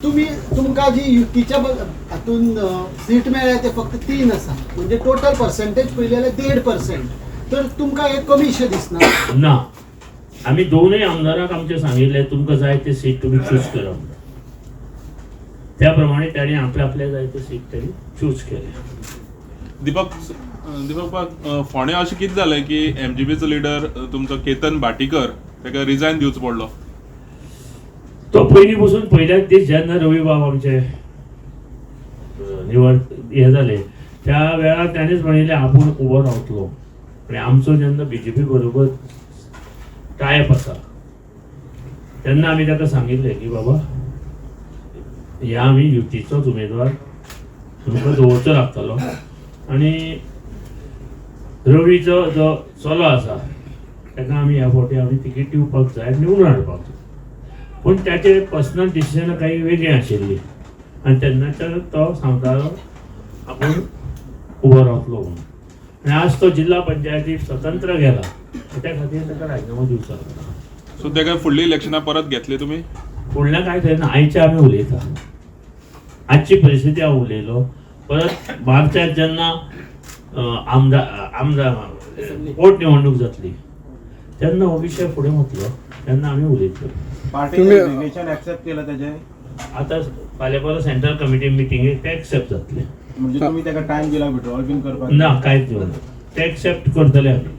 तुम्ही तुमका जी युतीच्या हातून सीट मेळ्ळ्या ते फक्त 3 आसा म्हणजे टोटल पर्सेंटेज पयली जाल्यार 1.5%. तर तुमका एक कमीशें दिसना ना. आम्ही दोनही आमदाराक आमचे सांगितले तुमकां जाय ते सीट तुम्ही चूज करा. त्याप्रमाणे त्यांनी आपल्या जाय ते सीट त्यांनी चूज केले. दीपक फोंड्या अशें कितें जालें की एमजीपीचो लिडर तुमचो केतन भाटीकर ताका रिजायन दिवचो पडलो? तो पहिली पासून पहिल्याच दीस जेन्ना रवी बाब आमचे निवड हे झाले त्या वेळार त्यानेच म्हणले आपण उभो रावतलो आणि आमचो जेन्ना बीजेपी बरोबर टायप आसा तेन्ना आमी ताका सांगितले की बाबा ह्या आमी युतीचोच उमेदवार तुमकां दवरचो लागतलो आणि रवीचो जो चलो आसा ताका आमी ह्या फावटी आमी तिकीट दिवपाक जाय निवडून हाडपाक. पूण त्याचे पर्सनल डिसिजन काही वेगळी आशिल्ली आणि तेन्नाच्यान तो सांगतालो आपण उबो रावतलो म्हणून. आणि आज तो जिल्हा पंचायतीक स्वतंत्र गेला त्या खातीर ताका राजिनामो दिवचो लागला. सो ताका फुडली इलेक्शनां परत घेतले तुमी? फुडलें काय थंय ना, आयचे आमी उलयता. आजची परिस्थिती हांव उलयलो. परत मार्चात जेन्ना आमदार पोटनिवडणूक जातली तेन्ना हो विशय फुडें वतलो तेन्ना आमी उलयतलो. पार्टीने रिझिग्नेशन ऍक्सेप्ट केलं त्याचे? आता फाल्यां परत सेंट्रल कमिटी मिटिंगेक ते एक्सेप्ट जातले. म्हणजे तुम्ही त्याला टाइम दिला विड्रॉल बीन करपाक? ना कांयच दिवना ते एक्सेप्ट करतले आमी.